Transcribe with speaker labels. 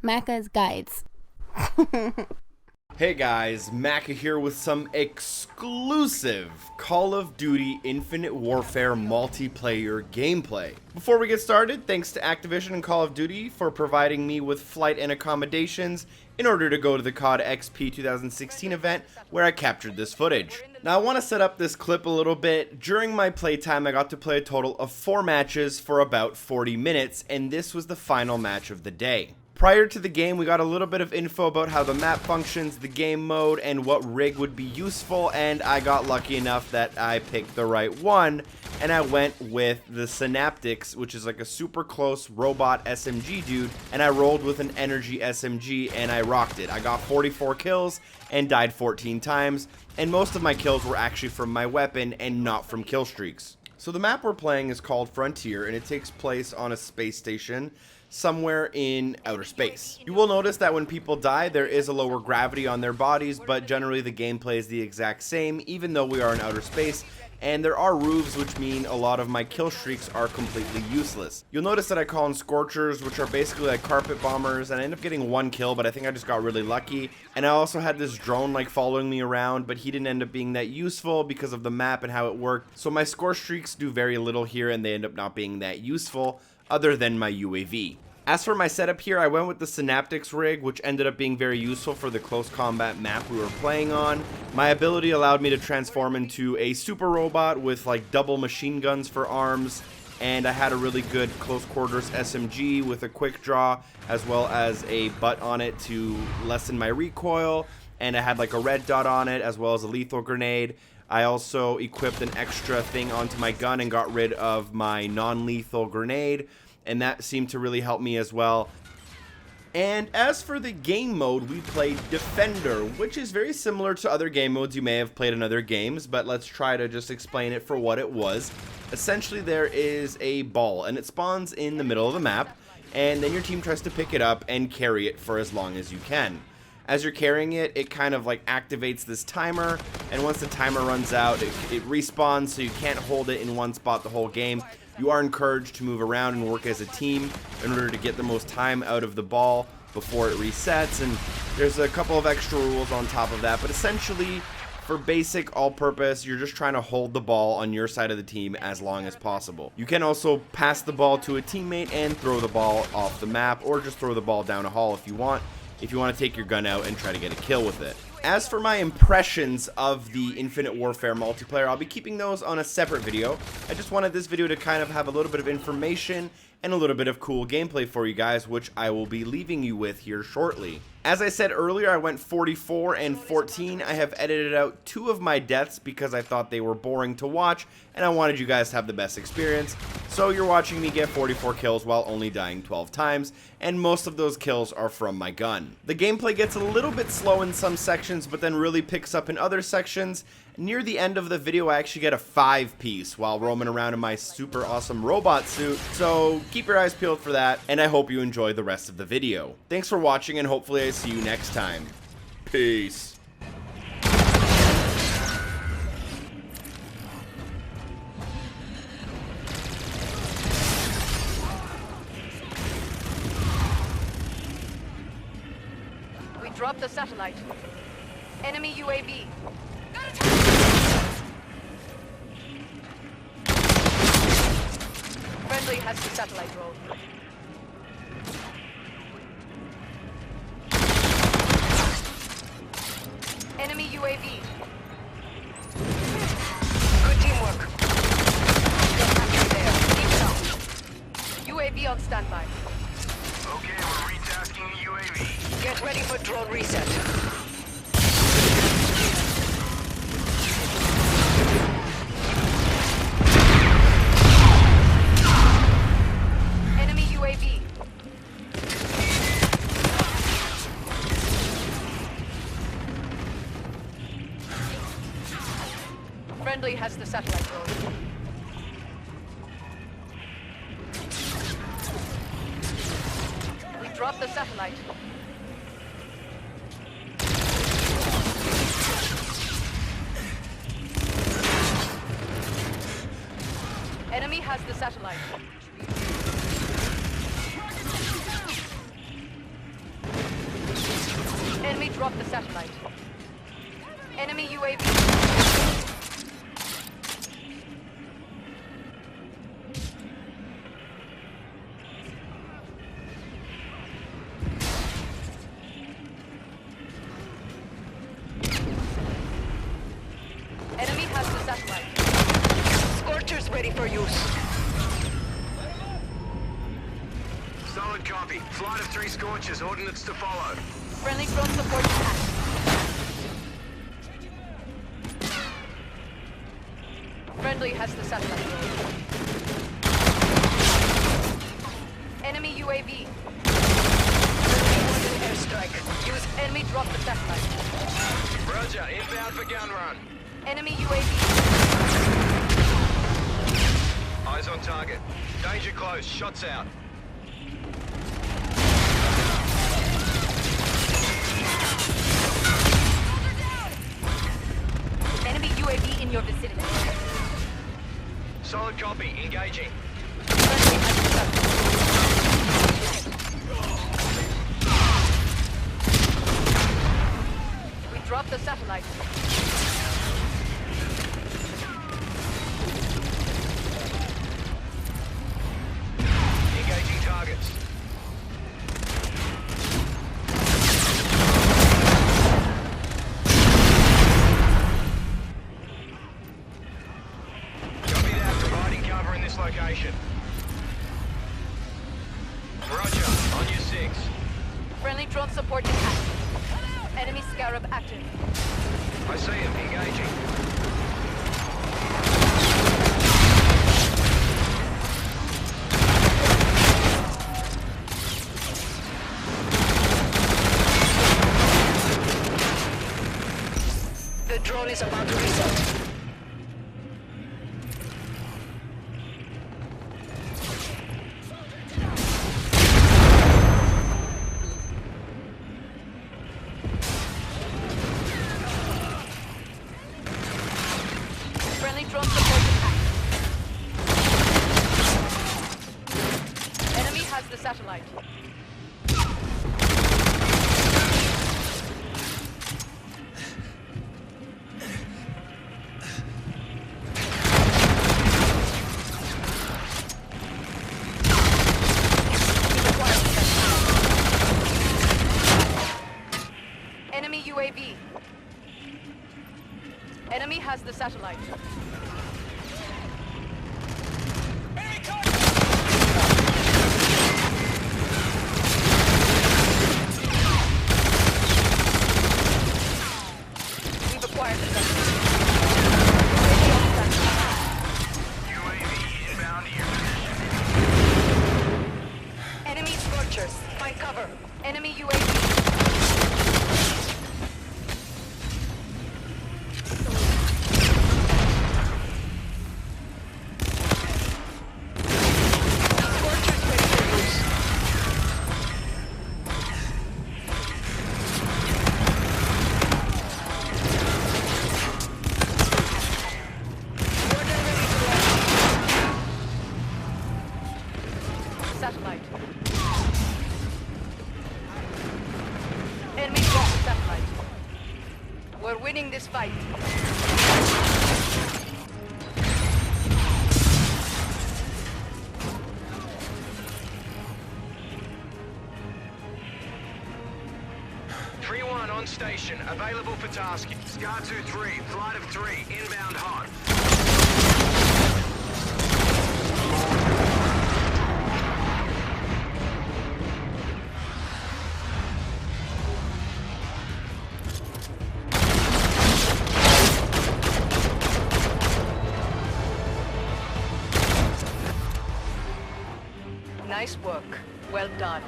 Speaker 1: Macca's Guides.
Speaker 2: Hey guys, Macca here with some exclusive Call of Duty Infinite Warfare multiplayer gameplay. Before we get started, thanks to Activision and Call of Duty for providing me with flight and accommodations in order to go to the COD XP 2016 event where I captured this footage. Now I want to set up this clip a little bit. During my playtime I got to play a total of 4 matches for about 40 minutes, and this was the final match of the day. Prior to the game, we got a little bit of info about how the map functions, the game mode, and what rig would be useful, and I got lucky enough that I picked the right one, and I went with the Synaptics, which is like a super close robot SMG dude, and I rolled with an energy SMG, and I rocked it. I got 44 kills and died 14 times, and most of my kills were actually from my weapon and not from kill streaks. So the map we're playing is called Frontier, and it takes place on a space station somewhere in outer space. You will notice that when people die, there is a lower gravity on their bodies, but generally the gameplay is the exact same, even though we are in outer space, and there are roofs, which mean a lot of my kill streaks are completely useless. You'll notice that I call in Scorchers, which are basically like carpet bombers, and I end up getting 1 kill, but I think I just got really lucky. And I also had this drone like following me around, but he didn't end up being that useful because of the map and how it worked. So my score streaks do very little here, and they end up not being that useful, other than my UAV. As for my setup here, I went with the Synaptics rig, which ended up being very useful for the close combat map we were playing on. My ability allowed me to transform into a super robot with like double machine guns for arms, and I had a really good close quarters SMG with a quick draw, as well as a butt on it to lessen my recoil, and I had like a red dot on it, as well as a lethal grenade. I also equipped an extra thing onto my gun and got rid of my non-lethal grenade, and that seemed to really help me as well. And as for the game mode, we played Defender, which is very similar to other game modes you may have played in other games, but let's try to just explain it for what it was. Essentially, there is a ball, and it spawns in the middle of the map, and then your team tries to pick it up and carry it for as long as you can. As you're carrying it, it kind of like activates this timer, and once the timer runs out, it respawns, so you can't hold it in one spot the whole game. You are encouraged to move around and work as a team in order to get the most time out of the ball before it resets, and there's a couple of extra rules on top of that, but essentially, for basic all-purpose, you're just trying to hold the ball on your side of the team as long as possible. You can also pass the ball to a teammate and throw the ball off the map, or just throw the ball down a hall if you want to take your gun out and try to get a kill with it. As for my impressions of the Infinite Warfare multiplayer, I'll be keeping those on a separate video. I just wanted this video to kind of have a little bit of information and a little bit of cool gameplay for you guys, which I will be leaving you with here shortly. As I said earlier, I went 44 and 14. I have edited out 2 of my deaths because I thought they were boring to watch, and I wanted you guys to have the best experience. So you're watching me get 44 kills while only dying 12 times, and most of those kills are from my gun. The gameplay gets a little bit slow in some sections, but then really picks up in other sections. Near the end of the video, I actually get a 5-piece while roaming around in my super awesome robot suit, so keep your eyes peeled for that, and I hope you enjoy the rest of the video. Thanks for watching, and hopefully I see you next time. Peace.
Speaker 3: We dropped the satellite. Enemy UAV. Friendly has the satellite drone. Enemy UAV. Good teamwork. There. Keep it up. UAV on standby.
Speaker 4: Okay, we're retasking the UAV.
Speaker 3: Get ready for drone reset. Enemy UAV. Friendly has the satellite drone. We dropped the satellite. Enemy has the satellite. dropped the satellite. Enemy UAV. Enemy has the satellite. Scorchers ready for use.
Speaker 4: Solid copy. Flight of 3 Scorchers. Ordnance to follow.
Speaker 3: Friendly drone support attached. Friendly has the satellite. Enemy UAV. Friendly airstrike. Use enemy drop the satellite.
Speaker 4: Roger. Inbound for gun run.
Speaker 3: Enemy UAV.
Speaker 4: Eyes on target. Danger close. Shots out.
Speaker 3: Enemy UAV in your vicinity.
Speaker 4: Solid copy. Engaging.
Speaker 3: Friendly has the satellite. We dropped the satellite.
Speaker 4: Engaging targets. Copy that. Providing cover in this location. Roger. On your 6.
Speaker 3: Friendly drone support attached. Enemy Scarab active.
Speaker 4: I see him. Engaging.
Speaker 3: The drone is about to reset. Friendly drone support attached. Enemy has the satellite. Enemy UAV. Enemy has the satellite. We've acquired the satellite.
Speaker 4: UAV inbound to your position.
Speaker 3: Enemy Scorchers. Find cover. Enemy UAV. Scorchers ready for use. Order ready to launch. Satellite. Enemy drop the satellite. We're winning this fight.
Speaker 4: Tree 1 on station. Available for tasking. Scar 2-3. Flight of 3. Inbound hot.
Speaker 3: Nice work. Well done.